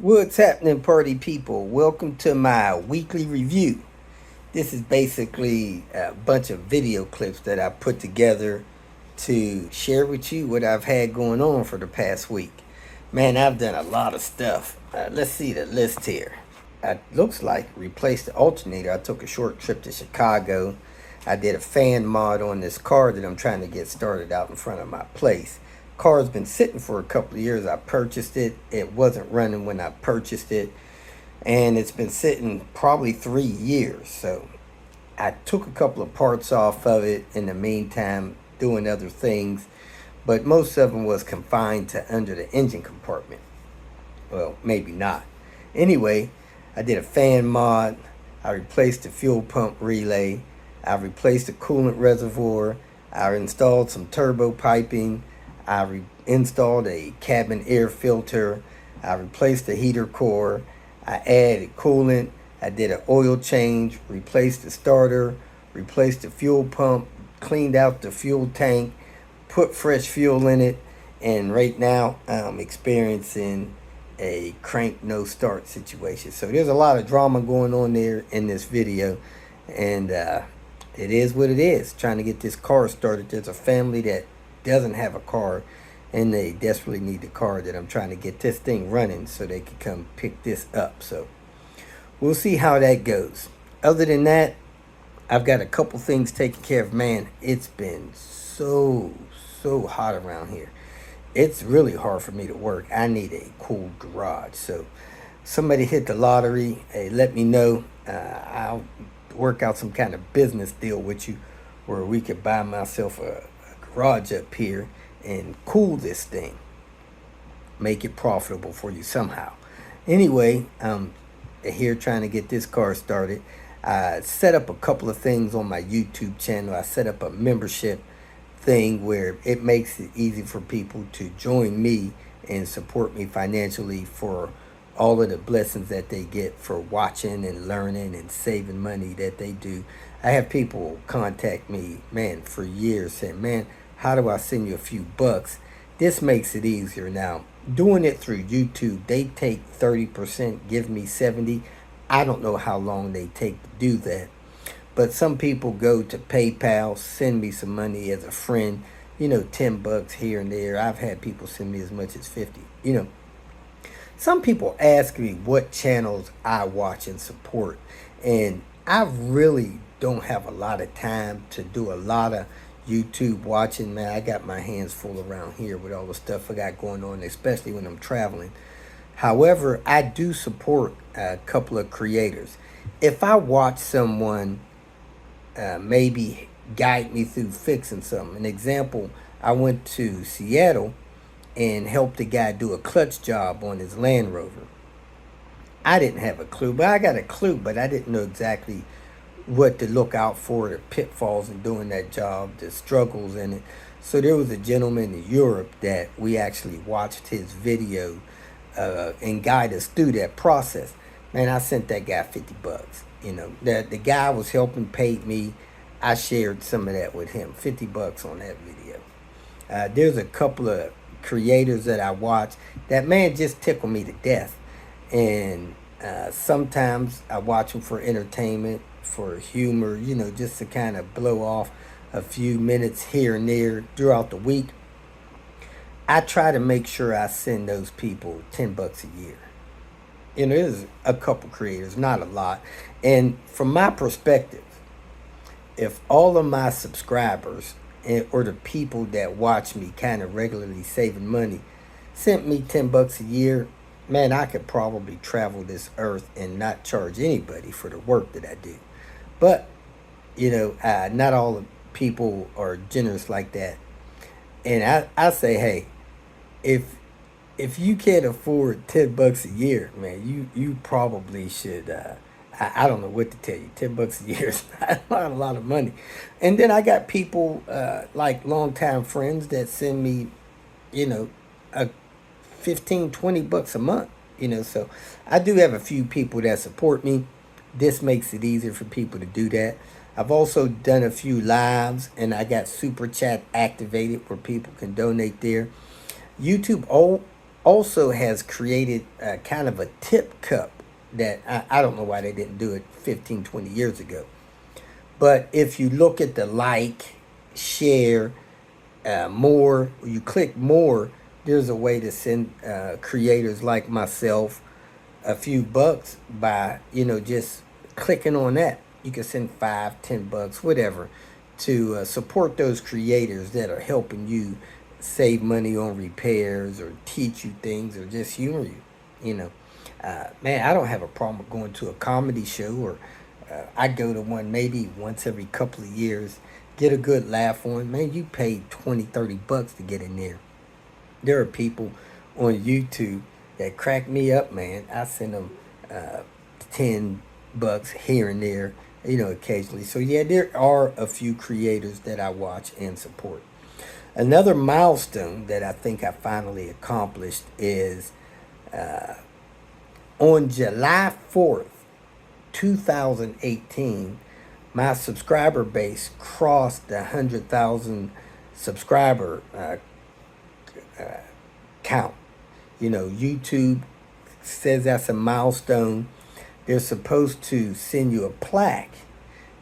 What's happening, party people? Welcome to my weekly review. This is basically a bunch of video clips that I put together to share with you what I've had going on for the past week. Man, I've done a lot of stuff. Let's see the list here. It looks like replaced the alternator. I took a short trip to Chicago. I did a fan mod on this car that I'm trying to get started out in front of my place. Car's been sitting for a couple of years. I purchased it. It wasn't running when I purchased it, and it's been sitting probably 3 years. So I took a couple of parts off of it in the meantime, doing other things, but most of them was confined to under the engine compartment. Well, maybe not. Anyway, I did a fan mod. I replaced the fuel pump relay. I replaced the coolant reservoir. I installed some turbo piping. I installed a cabin air filter. I replaced the heater core. I added coolant. I did an oil change, replaced the starter, replaced the fuel pump, cleaned out the fuel tank, put fresh fuel in it, and right now I'm experiencing a crank no start situation. So there's a lot of drama going on there in this video, and it is what it is. Trying to get this car started. There's a family that doesn't have a car, and they desperately need the car that I'm trying to get this thing running so they can come pick this up. So we'll see how that goes. Other than that, I've got a couple things taken care of. Man, it's been so hot around here. It's really hard for me to work. I need a cool garage. So somebody hit the lottery. Hey, let me know. I'll work out some kind of business deal with you where we could buy myself a garage up here and cool this thing. Make it profitable for you somehow. Anyway, here trying to get this car started. I set up a couple of things on my YouTube channel. I set up a membership thing where it makes it easy for people to join me and support me financially for all of the blessings that they get for watching and learning and saving money that they do. I have people contact me, man, for years saying, man, how do I send you a few bucks? This makes it easier. Now, doing it through YouTube, they take 30%, give me 70. I don't know how long they take to do that. But some people go to PayPal, send me some money as a friend, 10 bucks here and there. I've had people send me as much as 50. Some people ask me what channels I watch and support, and I really don't have a lot of time to do a lot of YouTube watching. Man, I got my hands full around here with all the stuff I got going on, especially when I'm traveling. However, I do support a couple of creators. If I watch someone maybe guide me through fixing something. An example, I went to Seattle and helped a guy do a clutch job on his Land Rover. I didn't have a clue, but I got a clue, but I didn't know exactly what to look out for, the pitfalls in doing that job, the struggles in it. So there was a gentleman in Europe that we actually watched his video and guide us through that process. Man, I sent that guy 50 bucks. The guy was helping, paid me. I shared some of that with him, 50 bucks on that video. There's a couple of creators that I watch that, man, just tickle me to death. And sometimes I watch them for entertainment, for humor, just to kind of blow off a few minutes here and there throughout the week. I try to make sure I send those people 10 bucks a year. There's a couple creators, not a lot. And from my perspective, if all of my subscribers or the people that watch me kind of regularly saving money sent me 10 bucks a year, man, I could probably travel this earth and not charge anybody for the work that I do. But, not all the people are generous like that. And I say, hey, if you can't afford 10 bucks a year, man, you probably should, I don't know what to tell you. 10 bucks a year is not a lot of money. And then I got people like longtime friends that send me, a 15, 20 bucks a month, so I do have a few people that support me. This makes it easier for people to do that. I've also done a few lives, and I got Super Chat activated where people can donate there. YouTube also has created kind of a tip cup that I don't know why they didn't do it 15, 20 years ago. But if you look at the like, share, more, you click more, there's a way to send creators like myself a few bucks by, just clicking on that. You can send 5, $10, whatever, to support those creators that are helping you save money on repairs or teach you things or just humor you. Man, I don't have a problem with going to a comedy show, or I go to one maybe once every couple of years, get a good laugh on. Man, you pay 20, $30 to get in there. There are people on YouTube that crack me up, man. I send them $10 here and there, occasionally. So yeah, there are a few creators that I watch and support. Another milestone that I think I finally accomplished is on July 4th, 2018, my subscriber base crossed the 100,000 subscriber count. YouTube says that's a milestone. They're supposed to send you a plaque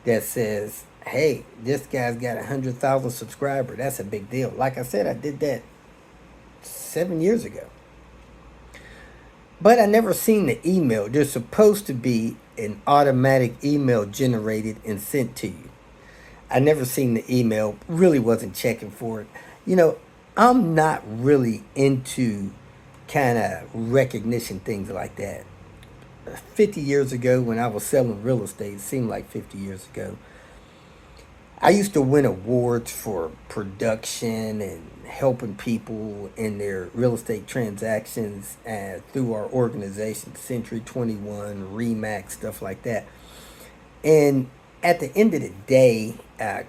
that says, hey, this guy's got 100,000 subscribers. That's a big deal. Like I said, I did that 7 years ago. But I never seen the email. There's supposed to be an automatic email generated and sent to you. I never seen the email. Really wasn't checking for it. I'm not really into kind of recognition things like that. 50 years ago when I was selling real estate, it seemed like 50 years ago, I used to win awards for production and helping people in their real estate transactions through our organization, Century 21, Remax, stuff like that. And at the end of the day,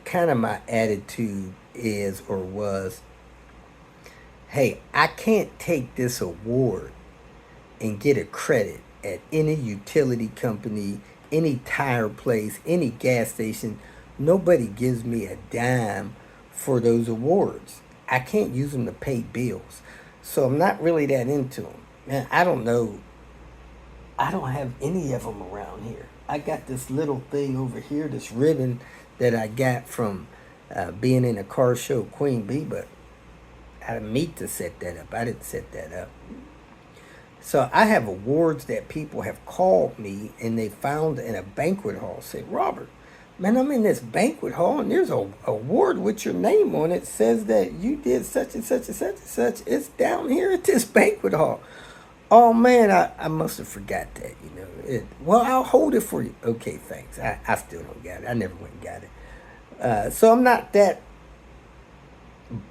kind of my attitude is or was, hey, I can't take this award and get a credit at any utility company, any tire place, any gas station. Nobody gives me a dime for those awards. I can't use them to pay bills. So I'm not really that into them. Man, I don't know. I don't have any of them around here. I got this little thing over here, this ribbon that I got from being in a car show, Queen Bee, but I had meet to set that up. I didn't set that up. So I have awards that people have called me and they found in a banquet hall. Say, Robert, man, I'm in this banquet hall and there's a award with your name on it. Says that you did such and such and such and such. It's down here at this banquet hall. Oh man, I must have forgot that. Well, I'll hold it for you. Okay, thanks. I still don't got it. I never went and got it. So I'm not that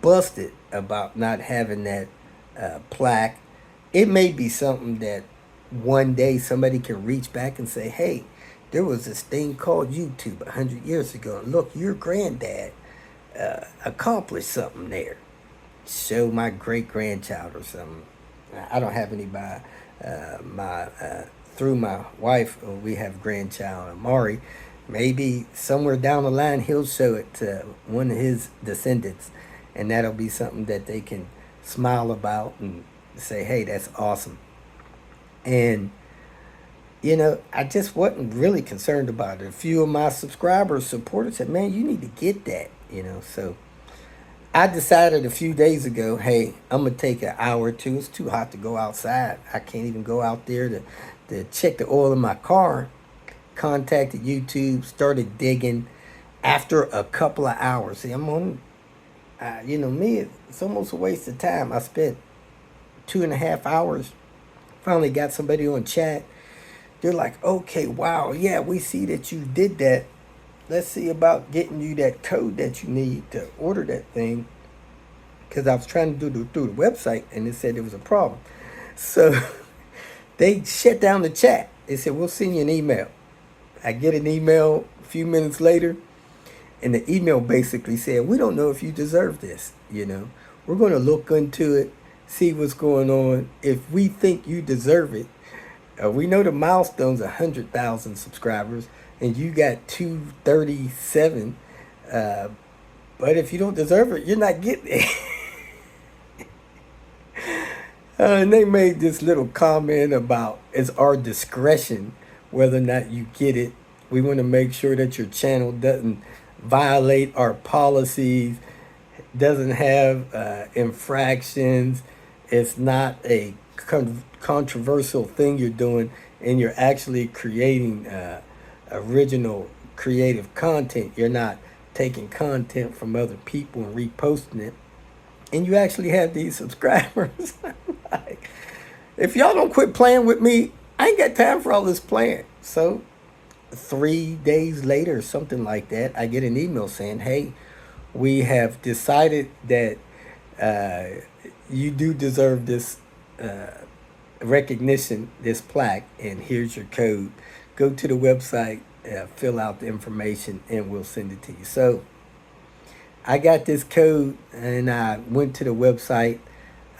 busted about not having that plaque. It may be something that one day somebody can reach back and say, hey, there was this thing called YouTube 100 years ago. And look, your granddad accomplished something there. Show my great-grandchild or something. I don't have anybody. Through my wife, we have grandchild, Amari. Maybe somewhere down the line, he'll show it to one of his descendants. And that'll be something that they can smile about and say, hey, that's awesome. And, I just wasn't really concerned about it. A few of my subscribers, supporters said, man, you need to get that, So I decided a few days ago, hey, I'm going to take an hour or two. It's too hot to go outside. I can't even go out there to check the oil in my car. Contacted YouTube, started digging. After a couple of hours, see, I'm on, me, it's almost a waste of time. I spent 2.5 hours. Finally got somebody on chat. They're like, okay, wow, yeah, we see that you did that. Let's see about getting you that code that you need to order that thing. Because I was trying to do it through the website, and it said there was a problem. So they shut down the chat. They said, we'll send you an email. I get an email a few minutes later, and the email basically said, we don't know if you deserve this, We're going to look into it, see what's going on. If we think you deserve it, we know the milestone's 100,000 subscribers, and you got 237. But if you don't deserve it, you're not getting it. And they made this little comment about it's our discretion whether or not you get it. We want to make sure that your channel doesn't violate our policies, doesn't have infractions. It's not a controversial thing you're doing, and you're actually creating original creative content. You're not taking content from other people and reposting it, and you actually have these subscribers. Like, if y'all don't quit playing with me, I ain't got time for all this playing. So 3 days later, something like that, I get an email saying, hey, we have decided that you do deserve this recognition, this plaque, and here's your code. Go to the website, fill out the information, and we'll send it to you. So I got this code, and I went to the website,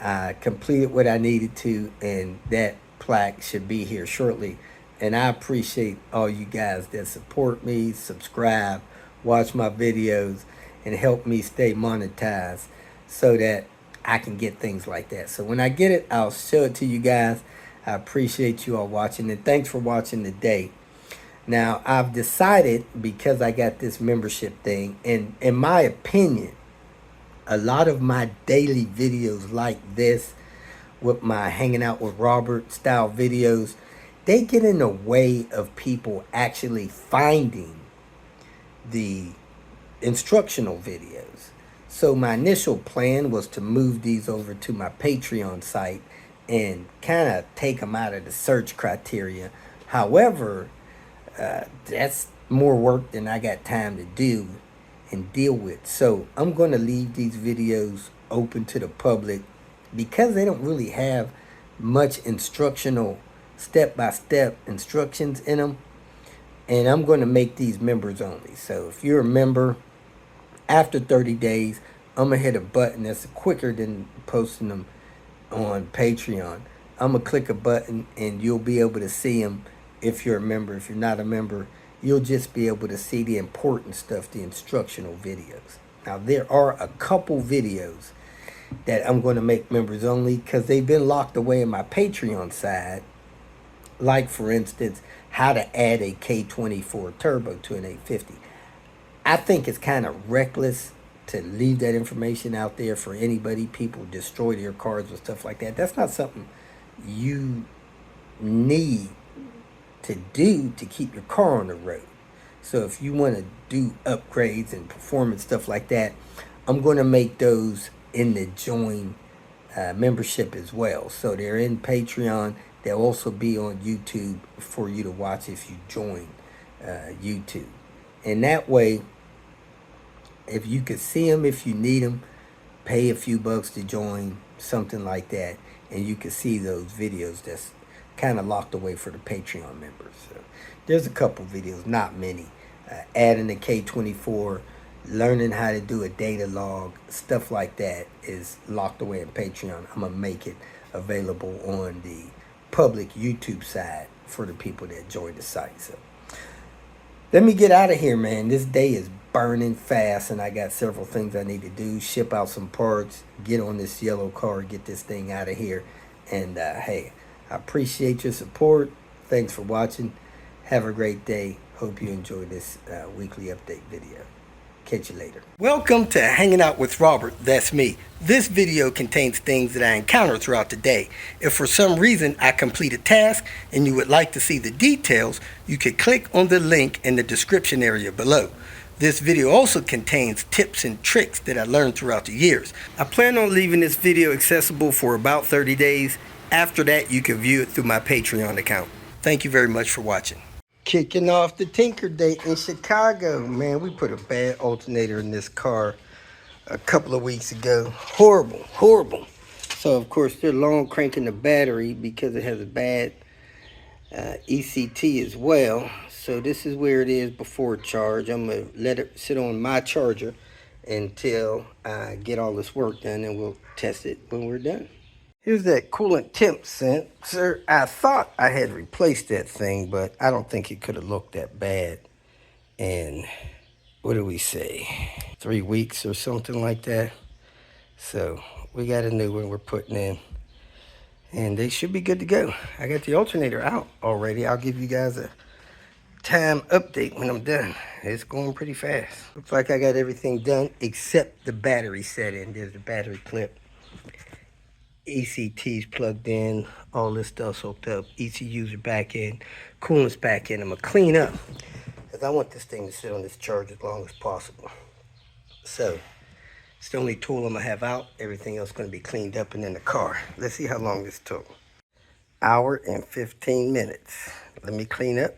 I completed what I needed to, and that plaque should be here shortly. And I appreciate all you guys that support me, subscribe, watch my videos, and help me stay monetized so that I can get things like that. So when I get it, I'll show it to you guys. I appreciate you all watching, and thanks for watching today. Now, I've decided, because I got this membership thing, and in my opinion, a lot of my daily videos like this, with my hanging out with Robert style videos, they get in the way of people actually finding the instructional videos. So my initial plan was to move these over to my Patreon site and kind of take them out of the search criteria. However, that's more work than I got time to do and deal with. So I'm going to leave these videos open to the public because they don't really have much instructional step-by-step instructions in them. And I'm going to make these members only. So if you're a member, after 30 days, I'm going to hit a button that's quicker than posting them on Patreon. I'm going to click a button and you'll be able to see them if you're a member. If you're not a member, you'll just be able to see the important stuff, the instructional videos. Now, there are a couple videos that I'm going to make members only because they've been locked away in my Patreon side. Like, for instance, how to add a K24 turbo to an 850. I think it's kind of reckless to leave that information out there for anybody. People destroy their cars and stuff like that. That's not something you need to do to keep your car on the road. So if you want to do upgrades and performance stuff like that, I'm going to make those in the join membership as well. So they're in Patreon. They'll also be on YouTube for you to watch if you join YouTube. And that way, if you could see them, if you need them, pay a few bucks to join, something like that, and you can see those videos that's kind of locked away for the Patreon members. So there's a couple videos, not many. Adding a K24, learning how to do a data log, stuff like that is locked away in Patreon. I'm going to make it available on the public YouTube side for the people that join the site. So let me get out of here, man. This day is burning fast, and I got several things I need to do. Ship out some parts, get on this yellow car, get this thing out of here. And hey, I appreciate your support. Thanks for watching. Have a great day. Hope you enjoyed this weekly update video. Catch you later. Welcome to Hanging Out with Robert. That's me. This video contains things that I encounter throughout the day. If for some reason I complete a task and you would like to see the details, you could click on the link in the description area below. This video also contains tips and tricks that I learned throughout the years. I plan on leaving this video accessible for about 30 days. After that, you can view it through my Patreon account. Thank you very much for watching. Kicking off the Tinker Day in Chicago. Man, we put a bad alternator in this car a couple of weeks ago. Horrible, horrible. So, of course, they're long cranking the battery because it has a bad ECT as well. So this is where it is before charge. I'm going to let it sit on my charger until I get all this work done, and we'll test it when we're done. Here's that coolant temp sensor. I thought I had replaced that thing, but I don't think it could have looked that bad in, what do we say, 3 weeks or something like that. So we got a new one we're putting in. And they should be good to go. I got the alternator out already. I'll give you guys a time update when I'm done. It's going pretty fast. Looks like I got everything done except the battery set in. There's the battery clip. ECT's plugged in, all this stuff's hooked up, ECUs are back in, coolant's back in. I'm gonna clean up because I want this thing to sit on this charge as long as possible. So it's the only tool I'm gonna have out. Everything else gonna be cleaned up and in the car. Let's see how long this took. Hour and 15 minutes. Let me clean up,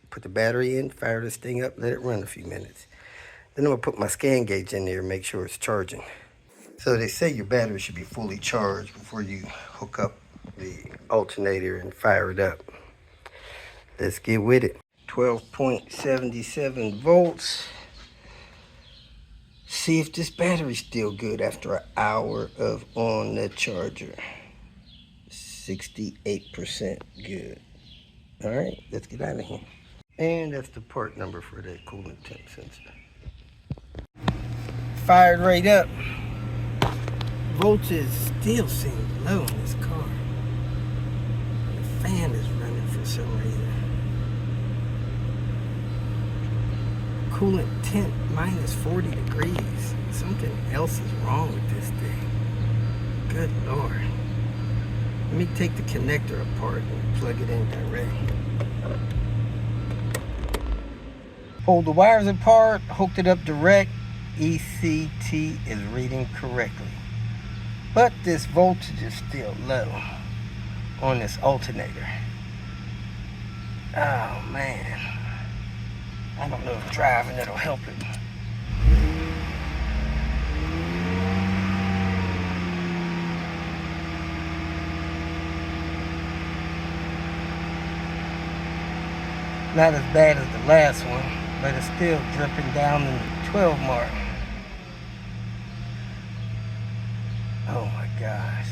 put the battery in, fire this thing up, let it run a few minutes. Then I'm gonna put my scan gauge in there and make sure it's charging. So they say your battery should be fully charged before you hook up the alternator and fire it up. Let's get with it. 12.77 volts. See if this battery's still good after an hour of on the charger. 68% good. All right, let's get out of here. And that's the part number for that coolant temp sensor. Fired right up. Voltage still seems low in this car. The fan is running for some reason. Coolant temp minus 40 degrees. Something else is wrong with this thing. Good Lord. Let me take the connector apart and plug it in direct. Pulled the wires apart, hooked it up direct. ECT is reading correctly. But this voltage is still low on this alternator. Oh man. I don't know if driving it'll help it. Not as bad as the last one, but it's still dripping down in the 12 mark. Oh my gosh.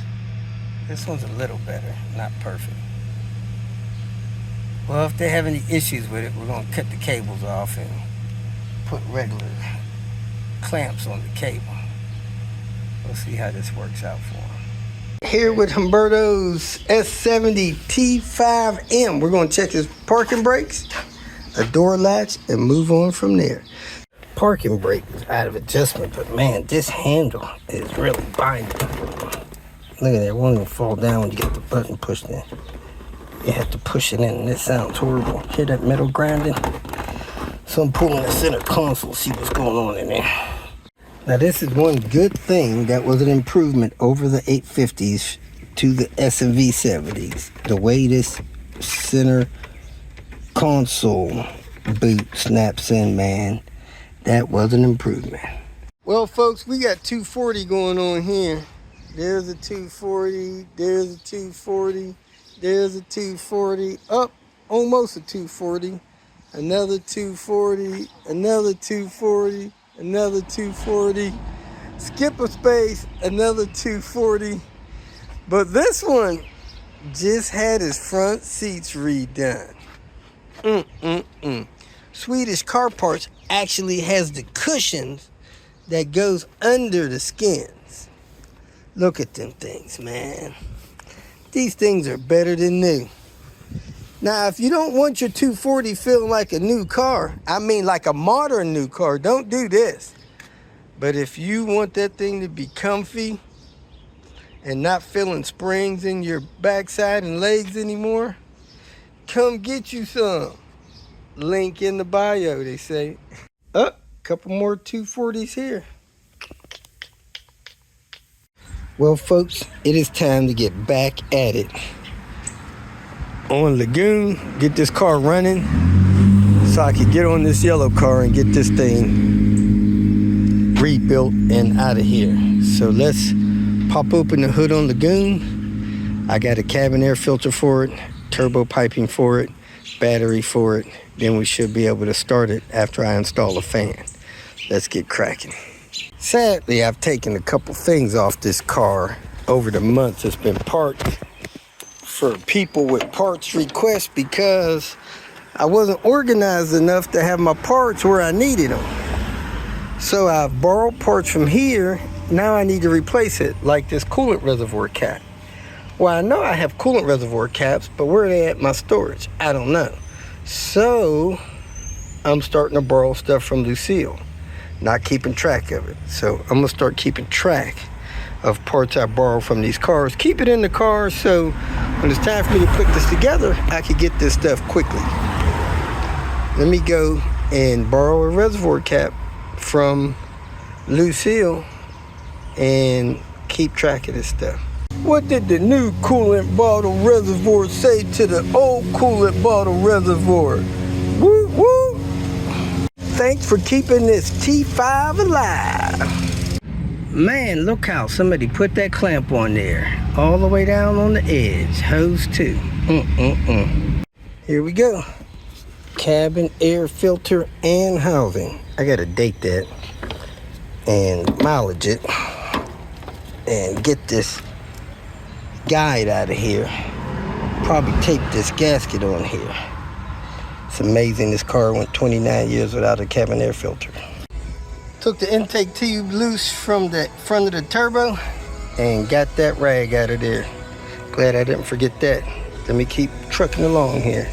This one's a little better, not perfect. Well, if they have any issues with it, we're gonna cut the cables off and put regular clamps on the cable. We'll see how this works out for them. Here with Humberto's S70 T5M. We're gonna check his parking brakes, a door latch, and move on from there. Parking brake is out of adjustment, but man, this handle is really binding. Look at that, it won't even fall down when you get the button pushed in. You have to push it in, and it sounds horrible. Hear that metal grinding? So I'm pulling the center console, see what's going on in there. Now this is one good thing that was an improvement over the 850s to the S&V 70s. The way this center console boot snaps in, man. That was an improvement. Well, folks, we got 240 going on here. There's a 240, there's a 240, there's a 240, up, almost a 240, another 240, another 240, another 240, skip a space, another 240. But this one just had his front seats redone. Swedish Car Parts actually has the cushions that goes under the skins. Look at them things, man. These things are better than new. Now, if you don't want your 240 feeling like a new car, I mean like a modern new car, don't do this. But if you want that thing to be comfy and not feeling springs in your backside and legs anymore, come get you some. Link in the bio, they say. Oh, couple more 240s here. Well, folks, it is time to get back at it. On Lagoon, get this car running so I can get on this yellow car and get this thing rebuilt and out of here. So let's pop open the hood on Lagoon. I got a cabin air filter for it, turbo piping for it, battery for it. Then we should be able to start it after I install a fan. Let's get cracking. Sadly, I've taken a couple things off this car over the months it's been parked for people with parts requests because I wasn't organized enough to have my parts where I needed them. So I've borrowed parts from here. Now I need to replace it, like this coolant reservoir cap. Well, I know I have coolant reservoir caps, but where are they at my storage? I don't know. So I'm starting to borrow stuff from Lucille, not keeping track of it. So I'm gonna start keeping track of parts I borrow from these cars. Keep it in the car so when it's time for me to put this together, I can get this stuff quickly. Let me go and borrow a reservoir cap from Lucille and keep track of this stuff. What did the new coolant bottle reservoir say to the old coolant bottle reservoir? Woo woo! Thanks for keeping this T5 alive. Man, look how somebody put that clamp on there. All the way down on the edge. Hose 2. Here we go. Cabin air filter and housing. I gotta date that and mileage it and get this guide out of here. Probably tape this gasket on here. It's amazing this car went 29 years without a cabin air filter. Took the intake tube loose from the front of the turbo and got that rag out of there. Glad I didn't forget that. Let me keep trucking along here.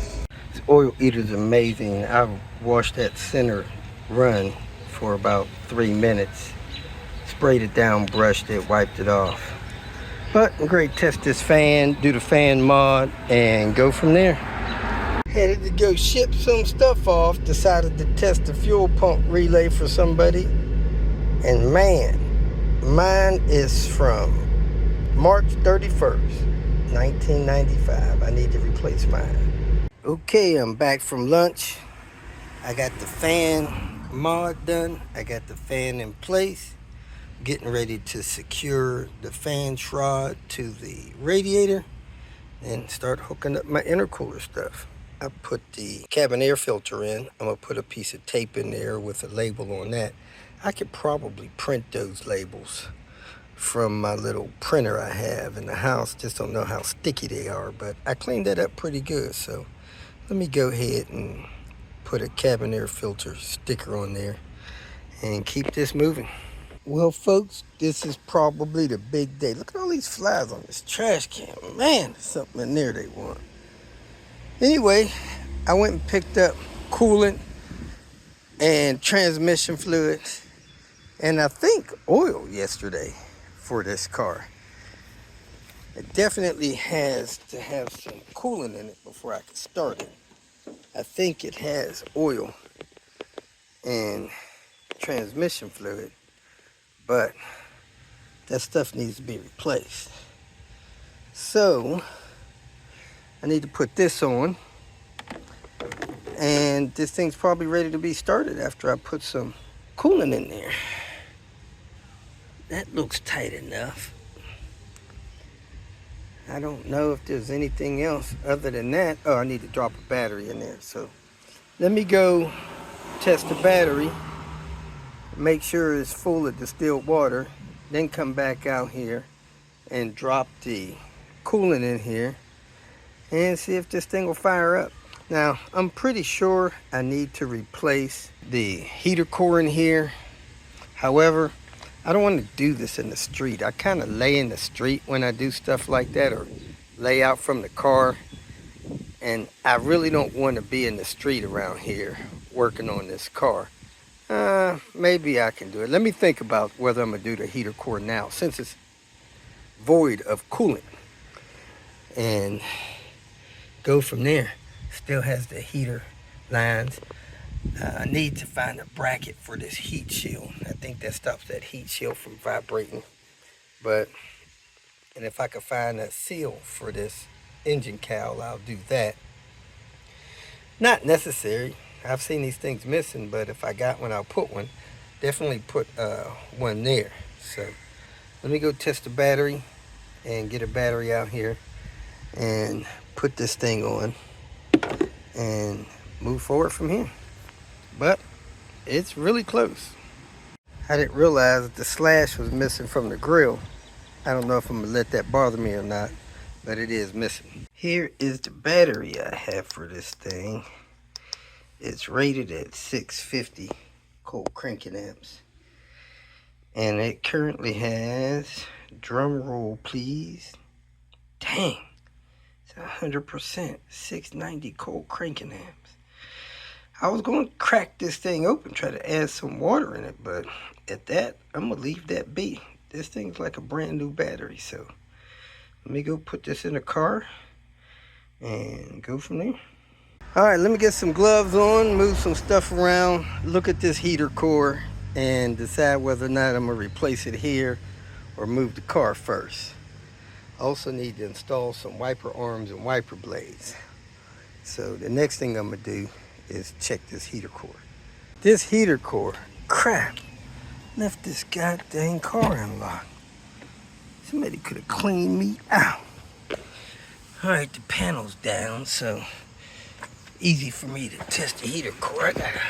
This oil eater is amazing. I washed that center run for about 3 minutes. Sprayed it down, brushed it, wiped it off. But I'm great, test this fan, do the fan mod, and go from there. Headed to go ship some stuff off. Decided to test the fuel pump relay for somebody. And man, mine is from March 31st, 1995. I need to replace mine. Okay, I'm back from lunch. I got the fan mod done. I got the fan in place. Getting ready to secure the fan shroud to the radiator and start hooking up my intercooler stuff. I put the cabin air filter in. I'm gonna put a piece of tape in there with a label on that. I could probably print those labels from my little printer I have in the house. Just don't know how sticky they are, but I cleaned that up pretty good. So let me go ahead and put a cabin air filter sticker on there and keep this moving. Well, folks, this is probably the big day. Look at all these flies on this trash can. Man, there's something in there they want. Anyway, I went and picked up coolant and transmission fluid and I think oil yesterday for this car. It definitely has to have some coolant in it before I can start it. I think it has oil and transmission fluid, but that stuff needs to be replaced. So I need to put this on, and this thing's probably ready to be started after I put some coolant in there. That looks tight enough. I don't know if there's anything else other than that. Oh, I need to drop a battery in there. So let me go test the battery, make sure it's full of distilled water, then come back out here and drop the coolant in here and see if this thing will fire up. Now, I'm pretty sure I need to replace the heater core in here. However, I don't want to do this in the street. I kind of lay in the street when I do stuff like that, or lay out from the car. And I really don't want to be in the street around here working on this car. Maybe I can do it. Let me think about whether I'm going to do the heater core now, since it's void of coolant, and go from there. Still has the heater lines. I need to find a bracket for this heat shield. I think that stops that heat shield from vibrating. And if I could find a seal for this engine cowl, I'll do that. Not necessary. I've seen these things missing, but if I got one, I'll put one. Definitely put one there. So let me go test the battery and get a battery out here and put this thing on and move forward from here. But it's really close. I didn't realize that the slash was missing from the grill. I don't know if I'm gonna let that bother me or not, but it is missing. Here is the battery I have for this thing. It's rated at 650 cold cranking amps. And it currently has, drum roll please, Dang, it's 100%, 690 cold cranking amps. I was going to crack this thing open, try to add some water in it, but at that, I'm going to leave that be. This thing's like a brand new battery, so let me go put this in the car and go from there. All right, let me get some gloves on, move some stuff around, look at this heater core, and decide whether or not I'm going to replace it here or move the car first. Also need to install some wiper arms and wiper blades. So the next thing I'm going to do is check this heater core. This heater core, crap, left this goddamn car unlocked. Somebody could have cleaned me out. All right, the panel's down, so easy for me to test the heater core. I got a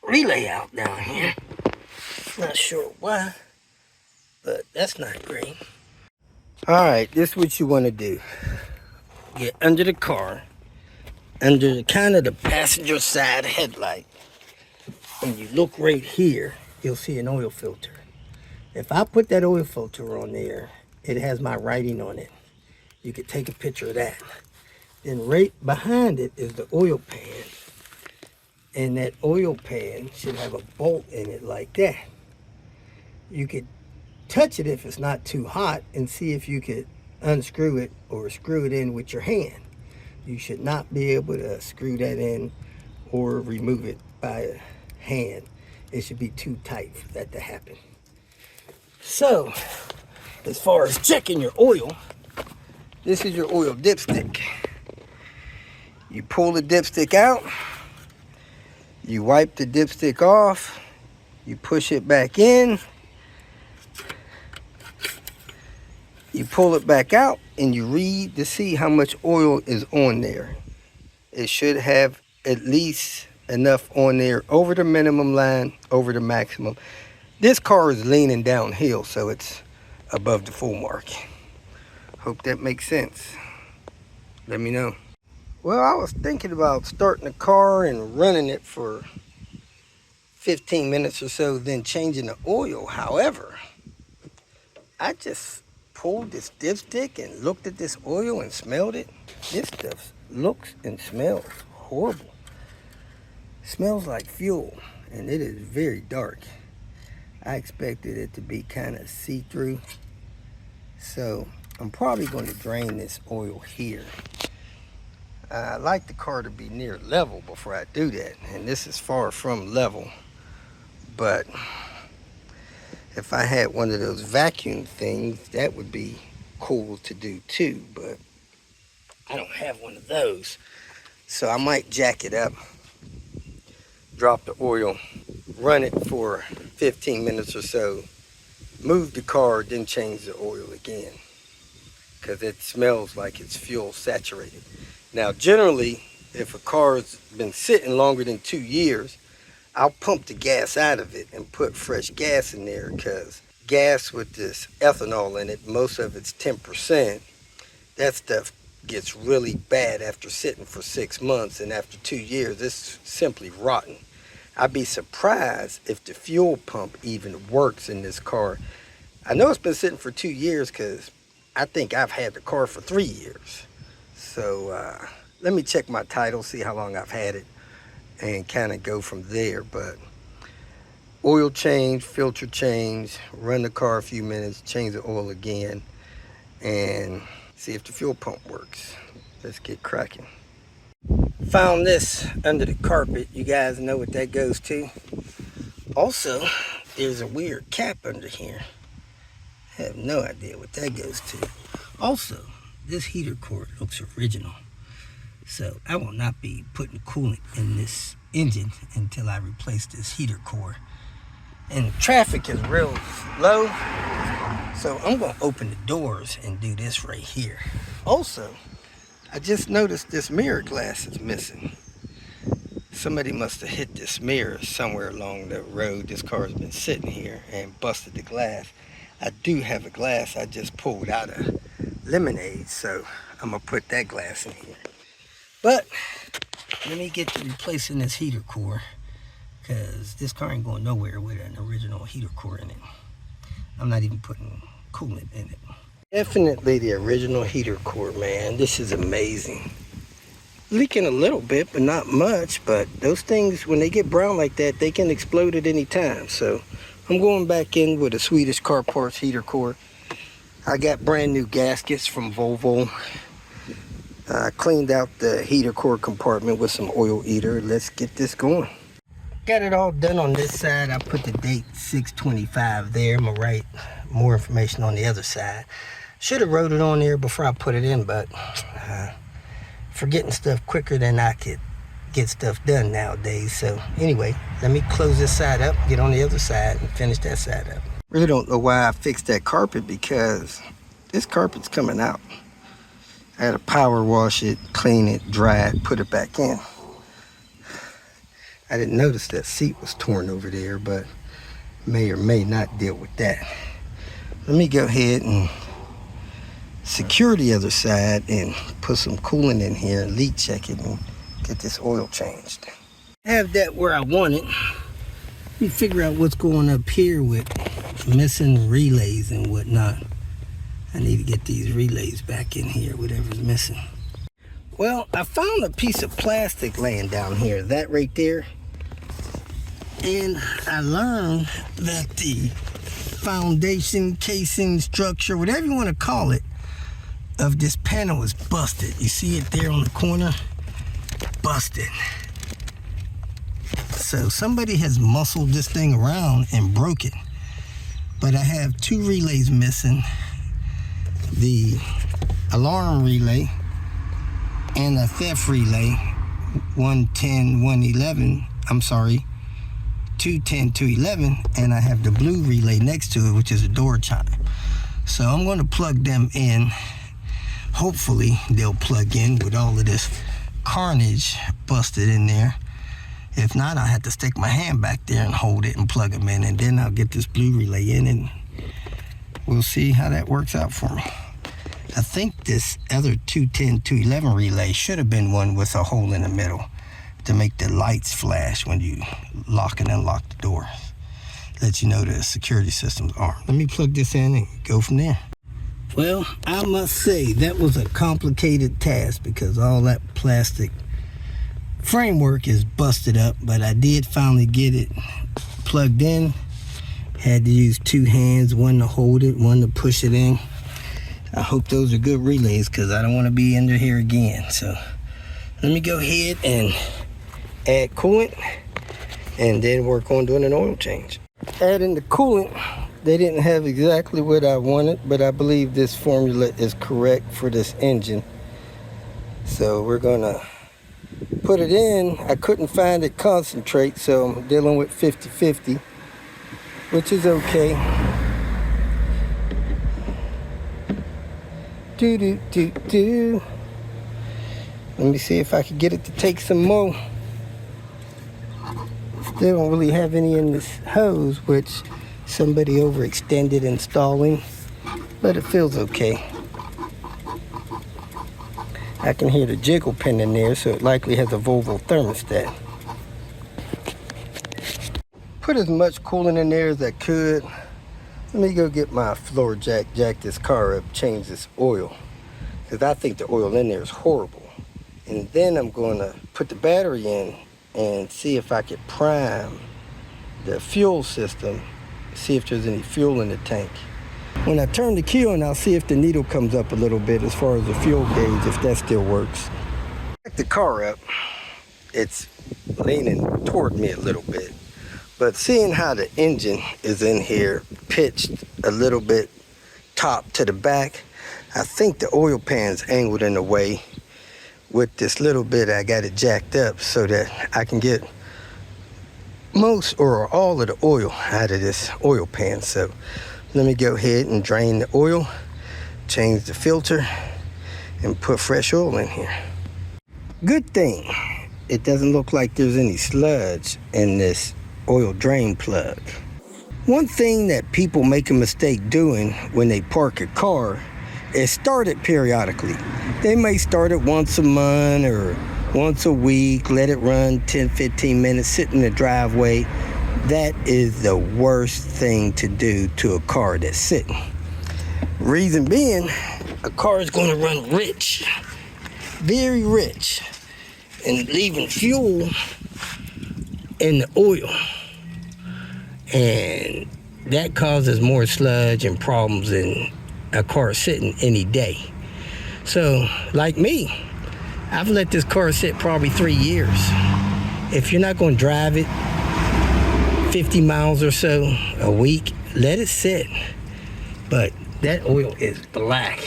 relay out down here. Not sure why, but that's not great. All right, this is what you want to do. Get under the car, under the kind of the passenger side headlight. When you look right here, you'll see an oil filter. If I put that oil filter on there, it has my writing on it. You could take a picture of that. Then right behind it is the oil pan. And that oil pan should have a bolt in it like that. You could touch it if it's not too hot and see if you could unscrew it or screw it in with your hand. You should not be able to screw that in or remove it by hand. It should be too tight for that to happen. So, as far as checking your oil, this is your oil dipstick. You pull the dipstick out, you wipe the dipstick off, you push it back in, you pull it back out, and you read to see how much oil is on there. It should have at least enough on there over the minimum line, over the maximum. This car is leaning downhill, so it's above the full mark. Hope that makes sense. Let me know. Well, I was thinking about starting the car and running it for 15 minutes or so, then changing the oil. However, I just pulled this dipstick and looked at this oil and smelled it. This stuff looks and smells horrible. It smells like fuel, and it is very dark. I expected it to be kind of see-through. So I'm probably going to drain this oil here. I like the car to be near level before I do that, and this is far from level. But if I had one of those vacuum things, that would be cool to do too, but I don't have one of those. So I might jack it up, drop the oil, run it for 15 minutes or so, move the car, then change the oil again, because it smells like it's fuel saturated. Now generally, if a car's been sitting longer than 2 years, I'll pump the gas out of it and put fresh gas in there, because gas with this ethanol in it, most of it's 10%, that stuff gets really bad after sitting for 6 months, and after 2 years it's simply rotten. I'd be surprised if the fuel pump even works in this car. I know it's been sitting for 2 years because I think I've had the car for 3 years. So let me check my title, see how long I've had it, and kind of go from there. But oil change, filter change, run the car a few minutes, change the oil again, and see if the fuel pump works. Let's get cracking. Found this under the carpet. You guys know what that goes to. Also, there's a weird cap under here. I have no idea what that goes to. Also, this heater core looks original. So I will not be putting coolant in this engine until I replace this heater core. And traffic is real low, so I'm going to open the doors and do this right here. Also, I just noticed this mirror glass is missing. Somebody must have hit this mirror somewhere along the road. This car has been sitting here and busted the glass. I do have a glass I just pulled out of lemonade, so I'm going to put that glass in here. But let me get to replacing this heater core, because this car ain't going nowhere with an original heater core in it. I'm not even putting coolant in it. Definitely the original heater core, man. This is amazing. Leaking a little bit, but not much. But those things, when they get brown like that, they can explode at any time. So I'm going back in with a Swedish car parts heater core. I got brand new gaskets from Volvo. I cleaned out the heater core compartment with some oil eater. Let's get this going. Got it all done on this side. I put the date 6/25 there. I'm gonna write more information on the other side. Should have wrote it on there before I put it in, but forgetting stuff quicker than I could get stuff done nowadays. So anyway, let me close this side up, get on the other side, and finish that side up. Really don't know why I fixed that carpet, because this carpet's coming out. I had to power wash it, clean it, dry it, put it back in. I didn't notice that seat was torn over there, but may or may not deal with that. Let me go ahead and secure the other side and put some coolant in here and leak check it and get this oil changed. Have that where I want it. Let me figure out what's going up here with missing relays and whatnot. I need to get these relays back in here, whatever's missing. Well, I found a piece of plastic laying down here, that right there. And I learned that the foundation, casing, structure, whatever you want to call it, of this panel is busted. You see it there on the corner? Busted. So somebody has muscled this thing around and broke it. But I have two relays missing. The alarm relay and a theft relay, 110, 111, I'm sorry, 210, 211, and I have the blue relay next to it, which is a door chime. So I'm going to plug them in. Hopefully they'll plug in with all of this carnage busted in there. If not, I'll have to stick my hand back there and hold it and plug them in, and then I'll get this blue relay in and we'll see how that works out for me. I think this other 210, 211 relay should have been one with a hole in the middle to make the lights flash when you lock and unlock the doors. Let you know the security system's armed. Let me plug this in and go from there. Well, I must say that was a complicated task because all that plastic framework is busted up, but I did finally get it plugged in. Had to use two hands, one to hold it, one to push it in. I hope those are good relays because I don't want to be under here again. So let me go ahead and add coolant and then work on doing an oil change. Adding the coolant, they didn't have exactly what I wanted, but I believe this formula is correct for this engine. So we're gonna put it in. I couldn't find it concentrate, so I'm dealing with 50-50, which is okay. Let me see if I can get it to take some more. Still don't really have any in this hose, which somebody overextended installing, but it feels okay. I can hear the jiggle pin in there, so it likely has a Volvo thermostat. Put as much coolant in there as I could. Let me go get my floor jack this car up, change this oil, because I think the oil in there is horrible. And then I'm going to put the battery in and see if I could prime the fuel system, see if there's any fuel in the tank. When I turn the key on, I'll see if the needle comes up a little bit as far as the fuel gauge, if that still works. Back the car up, it's leaning toward me a little bit. But seeing how the engine is in here, pitched a little bit top to the back, I think the oil pan's angled in the way. With this little bit, I got it jacked up so that I can get most or all of the oil out of this oil pan. So let me go ahead and drain the oil, change the filter, and put fresh oil in here. Good thing, it doesn't look like there's any sludge in this oil drain plug. One thing that people make a mistake doing when they park a car is start it periodically. They may start it once a month or once a week, let it run 10-15 minutes, sit in the driveway. That is the worst thing to do to a car that's sitting. Reason being, a car is going to run rich, very rich, and leaving fuel in the oil. And that causes more sludge and problems than a car sitting any day. So, like me, I've let this car sit probably 3 years. If you're not going to drive it 50 miles or so a week, let it sit. But that oil is black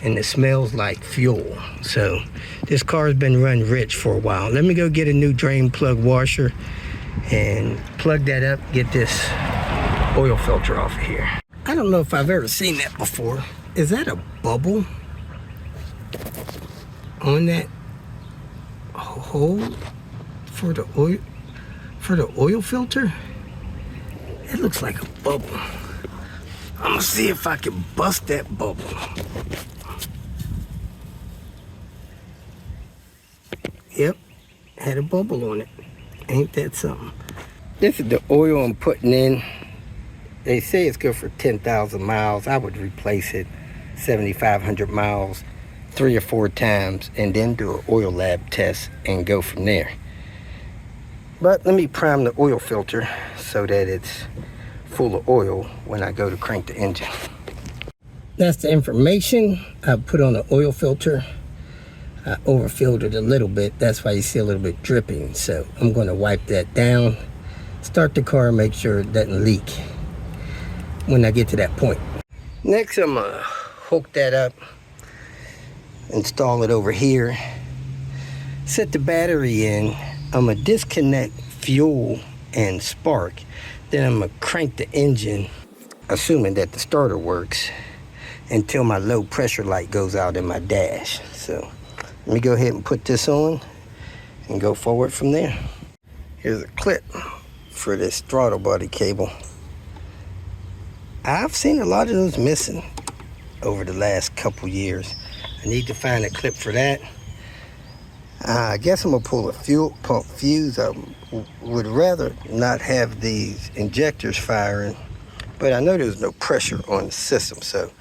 and it smells like fuel. So this car's been run rich for a while. Let me go get a new drain plug washer and plug that up, get this oil filter off of here. I don't know if I've ever seen that before. Is that a bubble on that hole for the oil filter? It looks like a bubble. I'm gonna see if I can bust that bubble. Yep, had a bubble on it. Ain't that something? This is the oil I'm putting in. They say it's good for 10,000 miles. I would replace it 7,500 miles 3 or 4 times and then do an oil lab test and go from there. But let me prime the oil filter so that it's full of oil when I go to crank the engine. That's the information I put on the oil filter. I overfilled it a little bit. That's why you see a little bit dripping. So I'm going to wipe that down, start the car, make sure it doesn't leak when I get to that point. Next, I'm going to hook that up, install it over here, set the battery in. I'm going to disconnect fuel and spark. Then I'm going to crank the engine, assuming that the starter works, until my low pressure light goes out in my dash. So let me go ahead and put this on and go forward from there. Here's a clip for this throttle body cable. I've seen a lot of those missing over the last couple years. I need to find a clip for that. I guess I'm gonna pull a fuel pump fuse. I would rather not have these injectors firing, but I know there's no pressure on the system, so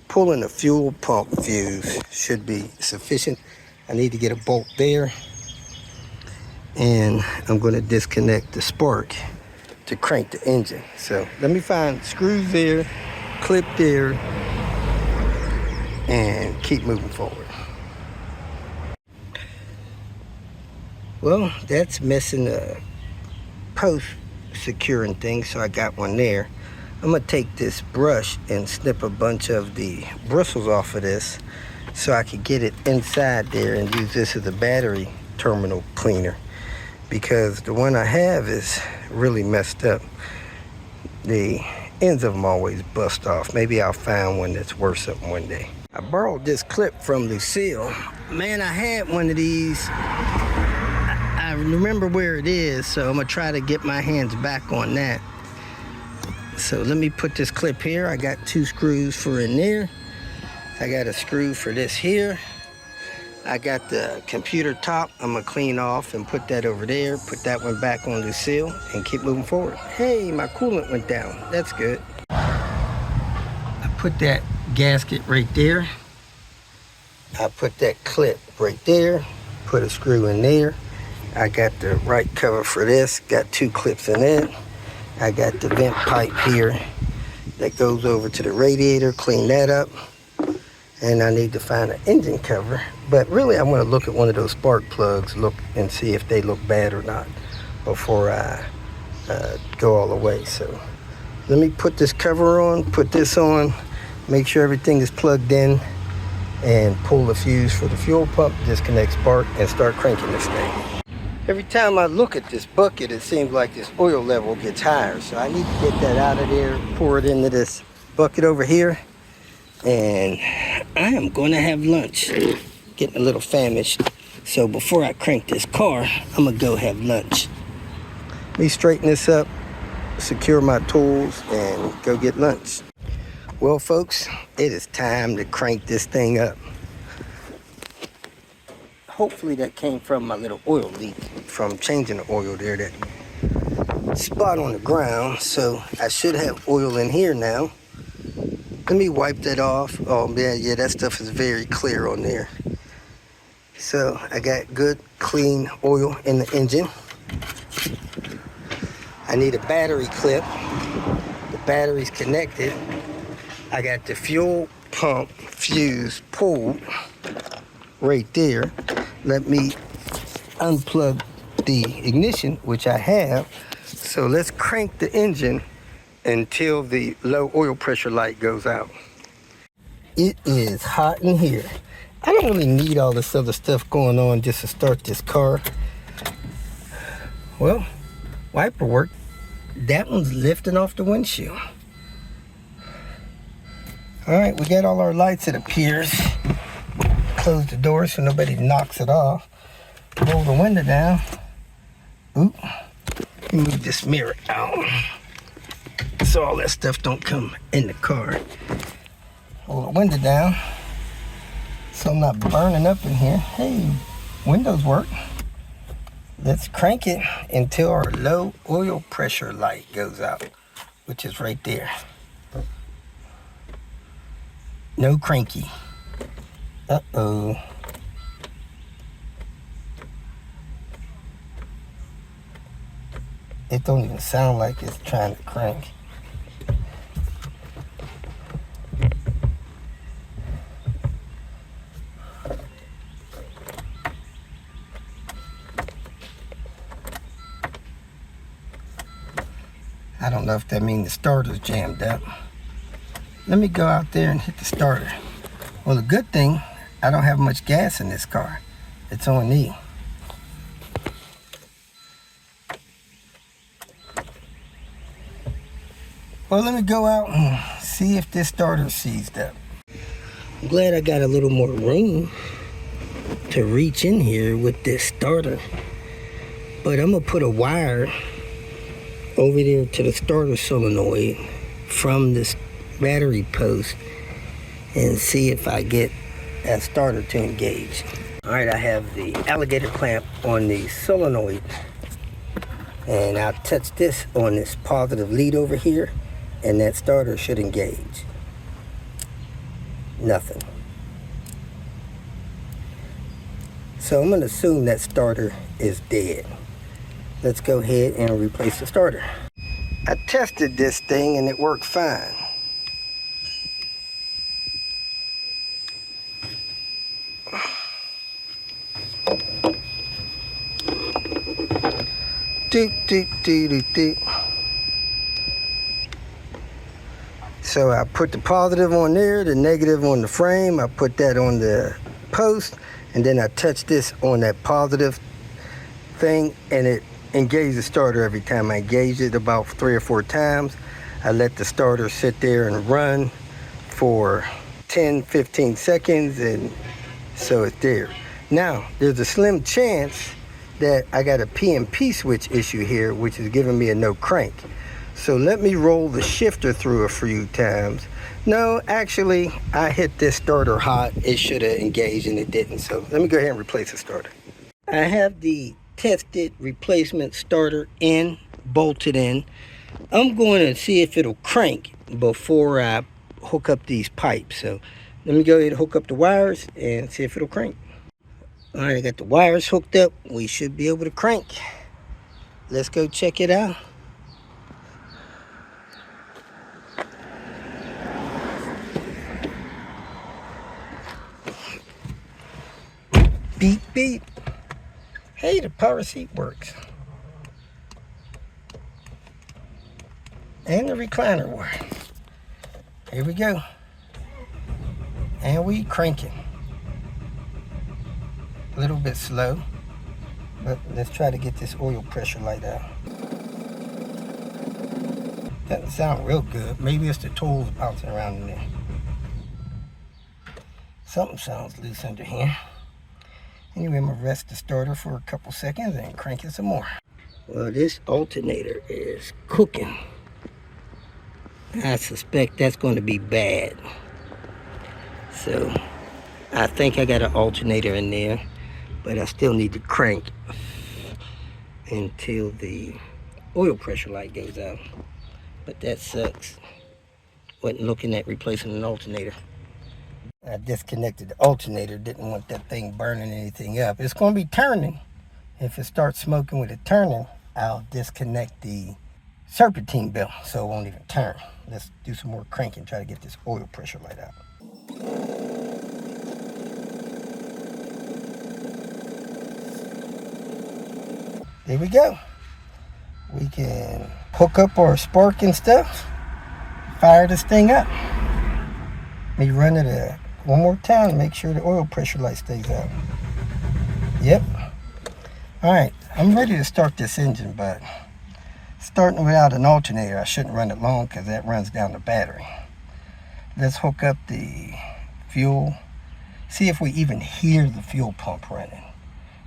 pulling a fuel pump fuse should be sufficient. I need to get a bolt there, and I'm gonna disconnect the spark to crank the engine. So let me find screws there, clip there, and keep moving forward. Well, that's missing a post securing thing, so I got one there. I'm gonna take this brush and snip a bunch of the bristles off of this so I can get it inside there and use this as a battery terminal cleaner, because the one I have is really messed up. The ends of them always bust off. Maybe I'll find one that's worth something one day. I borrowed this clip from Lucille. Man, I had one of these. I remember where it is, so I'm gonna try to get my hands back on that. So let me put this clip here. I got 2 screws for in there. I got a screw for this here. I got the computer top I'm gonna clean off and put that over there. Put that one back on Lucille and keep moving forward. Hey, my coolant went down. That's good. I put that gasket right there. I put that clip right there. Put a screw in there. I got the right cover for this. Got 2 clips in it. I got the vent pipe here that goes over to the radiator. Clean that up. And I need to find an engine cover. But really, I want to look at one of those spark plugs, look and see if they look bad or not before I go all the way. So let me put this cover on, put this on, make sure everything is plugged in, and pull the fuse for the fuel pump, disconnect spark, and start cranking this thing. Every time I look at this bucket, it seems like this oil level gets higher. So I need to get that out of there, pour it into this bucket over here, and I am going to have lunch. Getting a little famished. So before I crank this car, I'm going to go have lunch. Let me straighten this up, secure my tools, and go get lunch. Well, folks, it is time to crank this thing up. Hopefully that came from my little oil leak from changing the oil there, that spot on the ground. So I should have oil in here now. Let me wipe that off. Oh man, yeah, that stuff is very clear on there. So I got good clean oil in the engine. I need a battery clip. The battery's connected. I got the fuel pump fuse pulled right there. Let me unplug the ignition, which I have. So let's crank the engine until the low oil pressure light goes out. It is hot in here. I don't really need all this other stuff going on just to start this car. Well, wiper work. That one's lifting off the windshield. All right, we got all our lights, it appears. Close the door so nobody knocks it off. Roll the window down. Oop. Move this mirror out so all that stuff don't come in the car. Roll the window down so I'm not burning up in here. Hey, windows work. Let's crank it until our low oil pressure light goes out, which is right there. No cranky. Uh-oh. It don't even sound like it's trying to crank. I don't know if that means the starter's jammed up. Let me go out there and hit the starter. Well, the good thing, I don't have much gas in this car. It's on E. Well, let me go out and see if this starter's seized up. I'm glad I got a little more room to reach in here with this starter. But I'm gonna put a wire over there to the starter solenoid from this battery post and see if I get that starter to engage. All right, I have the alligator clamp on the solenoid, and I'll touch this on this positive lead over here, and that starter should engage. Nothing. So I'm gonna assume that starter is dead. Let's go ahead and replace the starter. I tested this thing and it worked fine. Doot, doot, doot, doot, doot. So I put the positive on there, the negative on the frame. I put that on the post, and then I touch this on that positive thing, and it engage the starter every time. I engage it about 3 or 4 times. I let the starter sit there and run for 10-15 seconds, and so it's there. Now there's a slim chance that I got a PMP switch issue here, which is giving me a no crank. So let me roll the shifter through a few times. No, actually I hit this starter hot. It should have engaged and it didn't. So let me go ahead and replace the starter. I have the tested replacement starter in, bolted in. I'm going to see if it'll crank before I hook up these pipes. So let me go ahead and hook up the wires and see if it'll crank. All right, I got the wires hooked up. We should be able to crank. Let's go check it out. Beep, beep. Hey, the power seat works. And the recliner works. Here we go. And we cranking. A little bit slow, but let's try to get this oil pressure light out. Doesn't sound real good. Maybe it's the tools bouncing around in there. Something sounds loose under here. Anyway, I'm gonna rest the starter for a couple seconds and crank it some more. Well, this alternator is cooking. I suspect that's going to be bad. So I think I got an alternator in there, but I still need to crank until the oil pressure light goes out. But that sucks. Wasn't looking at replacing an alternator. I disconnected the alternator, didn't want that thing burning anything up. It's going to be turning. If it starts smoking with it turning, I'll disconnect the serpentine belt so it won't even turn. Let's do some more cranking, try to get this oil pressure light out. There we go. We can hook up our spark and stuff, fire this thing up. Let me run it one more time, make sure the oil pressure light stays out. Yep. All right, I'm ready to start this engine, but starting without an alternator, I shouldn't run it long because that runs down the battery. Let's hook up the fuel. See if we even hear the fuel pump running.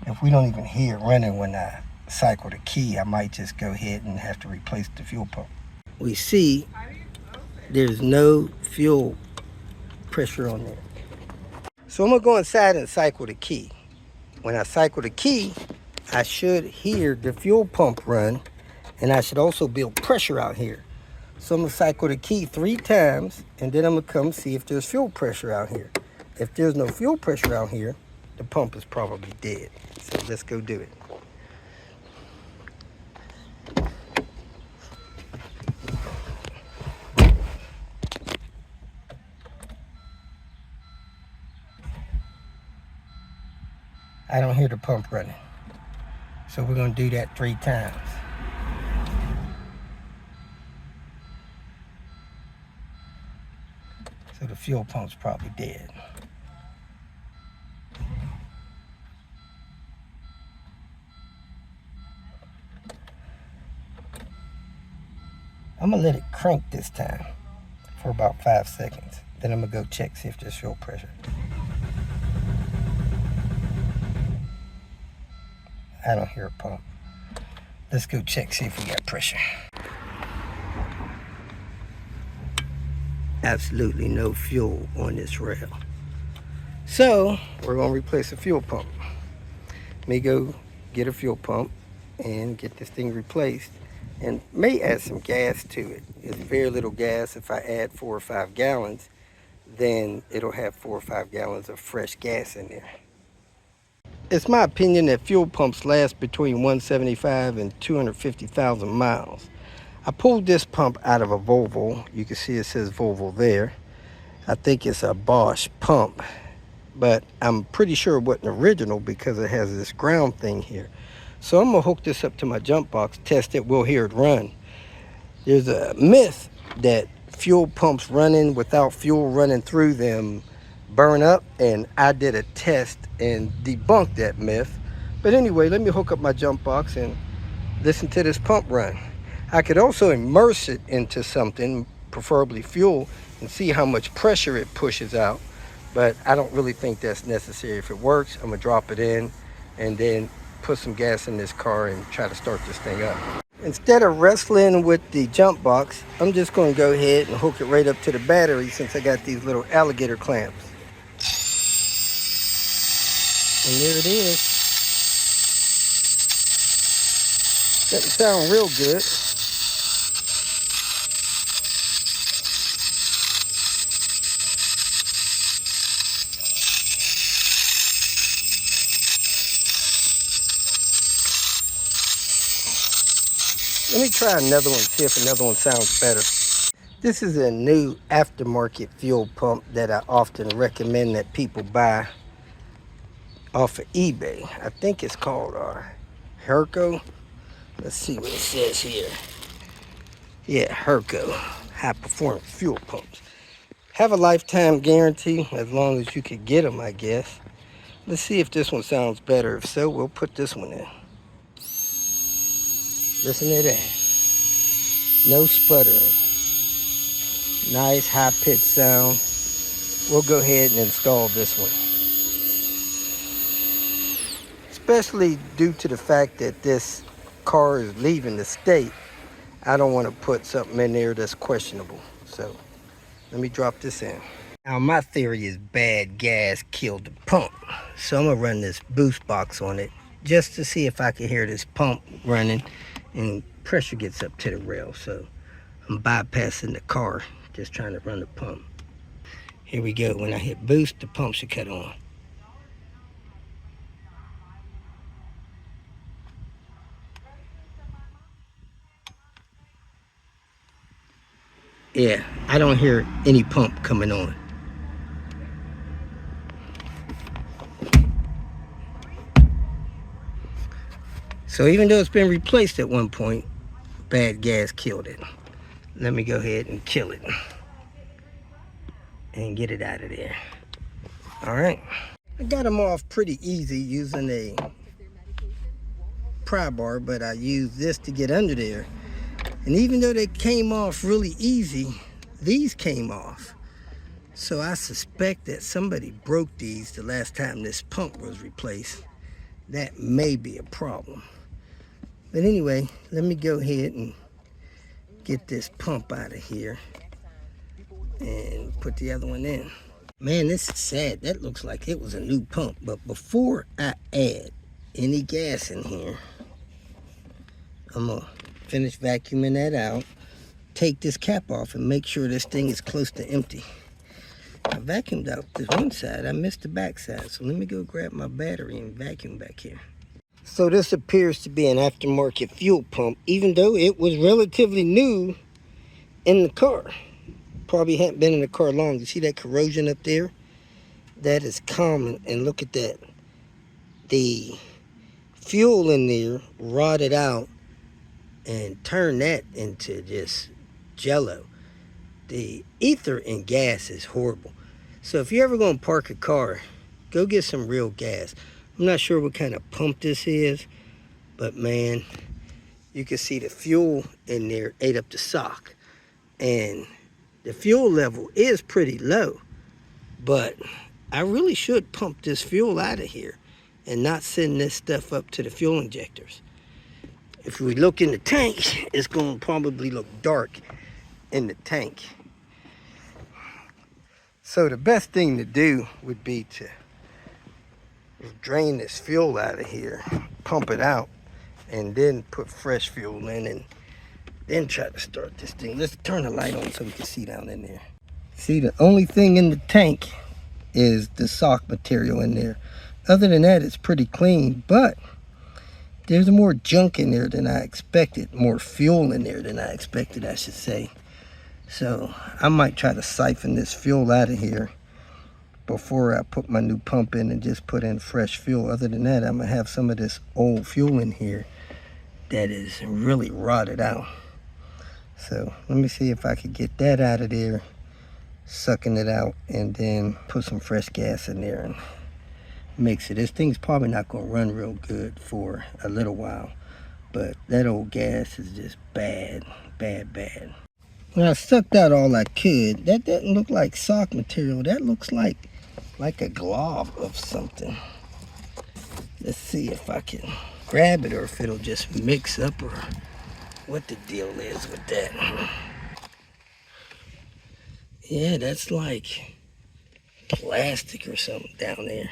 If we don't even hear it running when I cycle the key, I might just go ahead and have to replace the fuel pump. We see there's no fuel pressure on there. So I'm gonna go inside and cycle the key. When I cycle the key, I should hear the fuel pump run, and I should also build pressure out here. So I'm gonna cycle the key 3 times, and then I'm gonna come see if there's fuel pressure out here. If there's no fuel pressure out here, the pump is probably dead. So let's go do it. I don't hear the pump running. So we're gonna do that 3 times. So the fuel pump's probably dead. I'm gonna let it crank this time for about 5 seconds. Then I'm gonna go check, see if there's fuel pressure. I don't hear a pump. Let's go check, see if we got pressure. Absolutely no fuel on this rail. So we're gonna replace the fuel pump. Let me go get a fuel pump and get this thing replaced, and may add some gas to it. It's very little gas. If I add 4 or 5 gallons, then it'll have 4 or 5 gallons of fresh gas in there. It's my opinion that fuel pumps last between 175 and 250,000 miles. I pulled this pump out of a Volvo. You can see it says Volvo there. I think it's a Bosch pump, but I'm pretty sure it wasn't original because it has this ground thing here. So I'm gonna hook this up to my jump box, test it, we'll hear it run. There's a myth that fuel pumps running without fuel running through them burn up, and I did a test and debunked that myth. But anyway, let me hook up my jump box and listen to this pump run. I could also immerse it into something, preferably fuel, and see how much pressure it pushes out, but I don't really think that's necessary. If it works, I'm gonna drop it in and then put some gas in this car and try to start this thing up. Instead of wrestling with the jump box, I'm just gonna go ahead and hook it right up to the battery since I got these little alligator clamps. And there it is. Doesn't sound real good. Let me try another one, see if another one sounds better. This is a new aftermarket fuel pump that I often recommend that people buy off of eBay. I think it's called Herco. Let's see what it says here. Yeah, Herco, high performance fuel pumps. Have a lifetime guarantee as long as you can get them, I guess. Let's see if this one sounds better. If so, we'll put this one in. Listen to that. No sputtering. Nice high-pitched sound. We'll go ahead and install this one. Especially due to the fact that this car is leaving the state, I don't want to put something in there that's questionable. So let me drop this in. Now my theory is bad gas killed the pump. So I'm gonna run this boost box on it just to see if I can hear this pump running and pressure gets up to the rail. So I'm bypassing the car just trying to run the pump. Here we go. When I hit boost, the pump should cut on. Yeah, I don't hear any pump coming on. So even though it's been replaced at one point, bad gas killed it. Let me go ahead and kill it and get it out of there. All right. I got them off pretty easy using a pry bar, but I used this to get under there. And even though they came off really easy, these came off. So I suspect that somebody broke these the last time this pump was replaced. That may be a problem. But anyway, let me go ahead and get this pump out of here and put the other one in. Man, this is sad. That looks like it was a new pump. But before I add any gas in here, I'm gonna finish vacuuming that out, take this cap off, and make sure this thing is close to empty. I vacuumed out this one side, I missed the back side, so let me go grab my battery and vacuum back here. So this appears to be an aftermarket fuel pump, even though it was relatively new in the car. Probably hadn't been in the car long. You see that corrosion up there? That is common, and look at that. The fuel in there rotted out and turn that into just jello. The ether in gas is horrible. So if you're ever going to park a car, go get some real gas. I'm not sure what kind of pump this is, but man, you can see the fuel in there ate up the sock. And the fuel level is pretty low, but I really should pump this fuel out of here and not send this stuff up to the fuel injectors. If we look in the tank, it's going to probably look dark in the tank. So the best thing to do would be to drain this fuel out of here, pump it out, and then put fresh fuel in and then try to start this thing. Let's turn the light on so we can see down in there. See, the only thing in the tank is the sock material in there. Other than that, it's pretty clean, but there's more junk in there than I expected, more fuel in there than I expected, I should say. So I might try to siphon this fuel out of here before I put my new pump in and just put in fresh fuel. Other than that, I'm gonna have some of this old fuel in here that is really rotted out. So let me see if I could get that out of there, sucking it out, and then put some fresh gas in there and mix it. This thing's probably not gonna run real good for a little while, but that old gas is just bad, bad, bad. When I sucked out all I could, that doesn't look like sock material. That looks like a glove of something. Let's see if I can grab it or if it'll just mix up or what the deal is with that. Yeah, that's like plastic or something down there.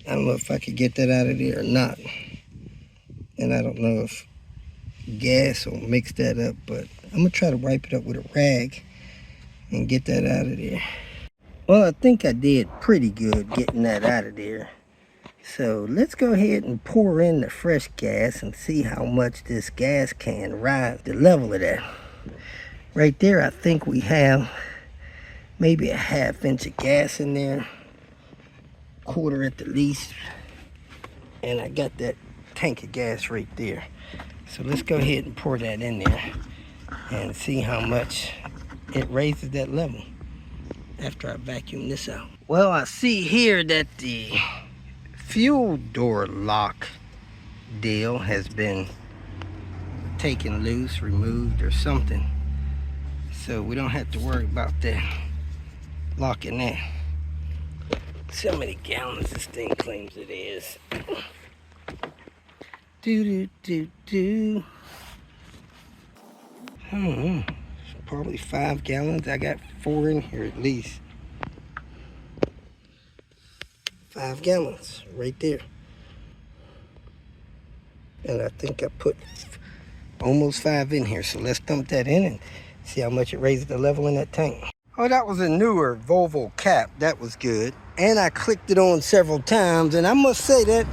I don't know if I could get that out of there or not. And I don't know if gas will mix that up, but I'm gonna try to wipe it up with a rag and get that out of there. Well, I think I did pretty good getting that out of there. So let's go ahead and pour in the fresh gas and see how much this gas can rise the level of that. Right there, I think we have maybe a ½ inch of gas in there, quarter at the least, and I got that tank of gas right there. So let's go ahead and pour that in there and see how much it raises that level after I vacuum this out. Well, I see here that the fuel door lock deal has been taken loose, removed, or something. So we don't have to worry about that locking that. See how many gallons this thing claims it is. I don't know. It's probably 5 gallons. I got 4 in here at least. 5 gallons right there. And I think I put almost 5 in here. So let's dump that in and See how much it raises the level in that tank? Oh, that was a newer Volvo cap. That was good. And I clicked it on several times, and I must say that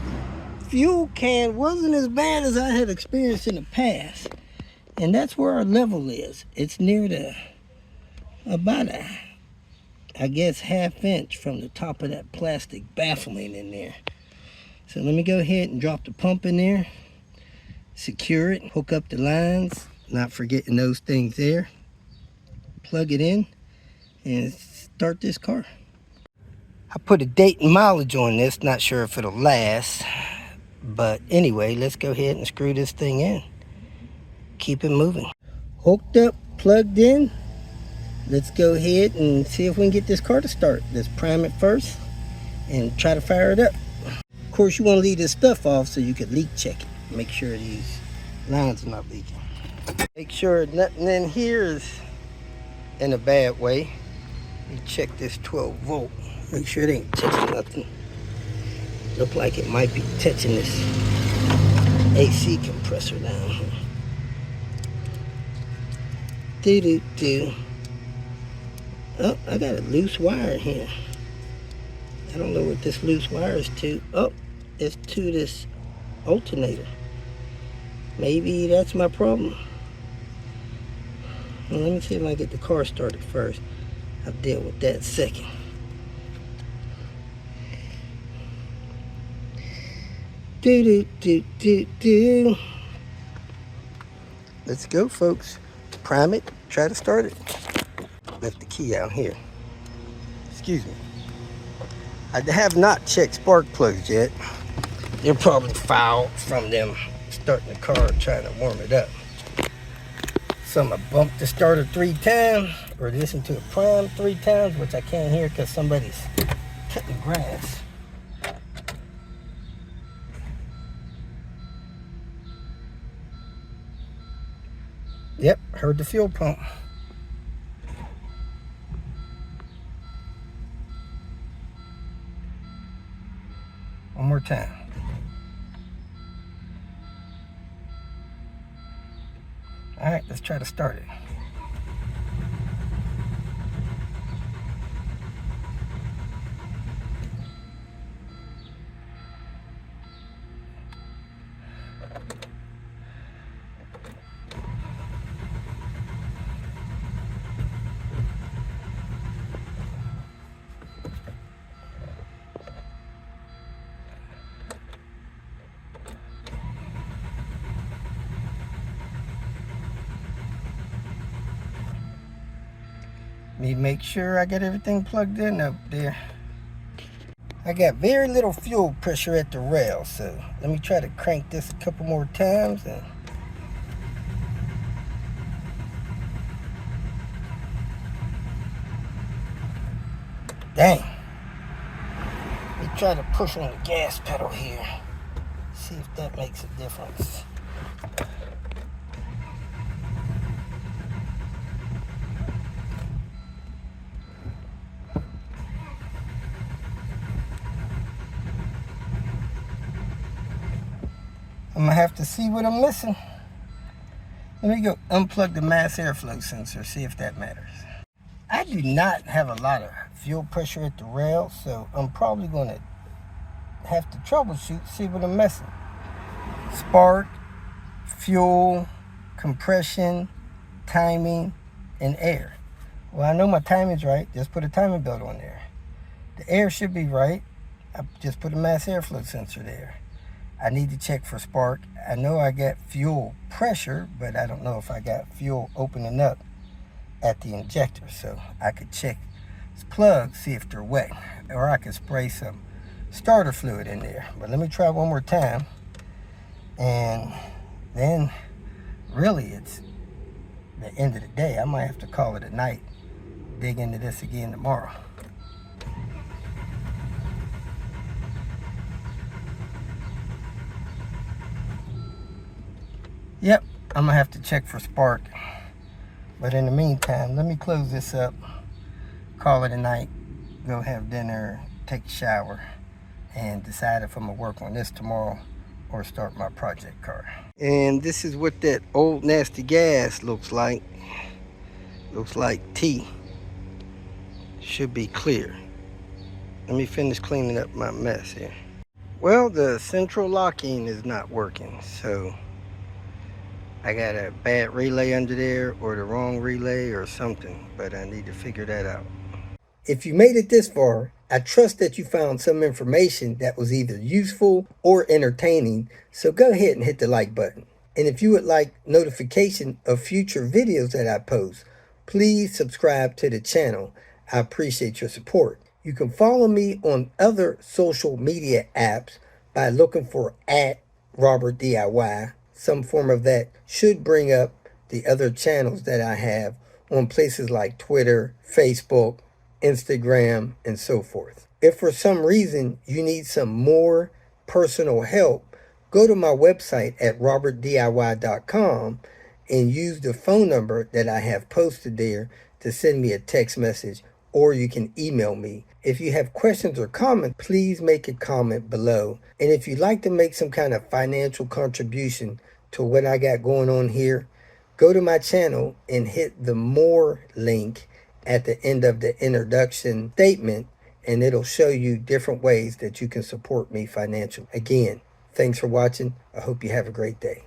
fuel can wasn't as bad as I had experienced in the past. And that's where our level is. It's near the, about a, I guess, ½ inch from the top of that plastic baffling in there. So let me go ahead and drop the pump in there, secure it, hook up the lines, not forgetting those things there, plug it in, and start this car. I put a date and mileage on this, not sure if it'll last, but anyway, let's go ahead and screw this thing in. Keep it moving. Hooked up, plugged in. Let's go ahead and see if we can get this car to start. Let's prime it first and try to fire it up. Of course, you want to leave this stuff off so you can leak check it. Make sure these lines are not leaking. Make sure nothing in here is in a bad way. You check this 12 volt. Make sure it ain't touching nothing. Look like it might be touching this AC compressor down here. Do-do-do. Oh, I got a loose wire here. I don't know what this loose wire is to. Oh, it's to this alternator. Maybe that's my problem. Well, let me see if I can get the car started first. I'll deal with that second. Do-do-do-do-do. Let's go, folks. Prime it, try to start it. Left the key out here. Excuse me. I have not checked spark plugs yet. They're probably fouled from them starting the car and trying to warm it up. So I'm gonna bump the starter 3 times, or listen to it prime 3 times, which I can't hear because somebody's cutting grass. Yep, heard the fuel pump. One more time. All right, let's try to start it. Need to make sure I get everything plugged in up there. I got very little fuel pressure at the rail, so let me try to crank this a couple more times. And dang. Let me try to push on the gas pedal here. See if that makes a difference. I'm gonna have to see what I'm missing. Let me go unplug the mass airflow sensor, see if that matters. I do not have a lot of fuel pressure at the rail, so I'm probably gonna have to troubleshoot, see what I'm missing. Spark, fuel, compression, timing, and air. Well, I know my timing's right. Just put a timing belt on there. The air should be right. I just put a mass airflow sensor there. I need to check for spark. I know I got fuel pressure, but I don't know if I got fuel opening up at the injector. So I could check this plug, see if they're wet, or I could spray some starter fluid in there. But let me try one more time. And then really it's the end of the day. I might have to call it a night, dig into this again tomorrow. Yep, I'm gonna have to check for spark. But in the meantime, let me close this up, call it a night, go have dinner, take a shower, and decide if I'm gonna work on this tomorrow or start my project car. And this is what that old nasty gas looks like. Looks like T should be clear. Let me finish cleaning up my mess here. Well, the central locking is not working, so I got a bad relay under there or the wrong relay or something, but I need to figure that out. If you made it this far, I trust that you found some information that was either useful or entertaining, so go ahead and hit the like button. And if you would like notification of future videos that I post, please subscribe to the channel. I appreciate your support. You can follow me on other social media apps by looking for @RobertDIY. Some form of that should bring up the other channels that I have on places like Twitter, Facebook, Instagram, and so forth. If for some reason you need some more personal help, go to my website at robertdiy.com and use the phone number that I have posted there to send me a text message, or you can email me. If you have questions or comments, please make a comment below. And if you'd like to make some kind of financial contribution to what I got going on here, go to my channel and hit the more link at the end of the introduction statement, and it'll show you different ways that you can support me financially. Again, thanks for watching. I hope you have a great day.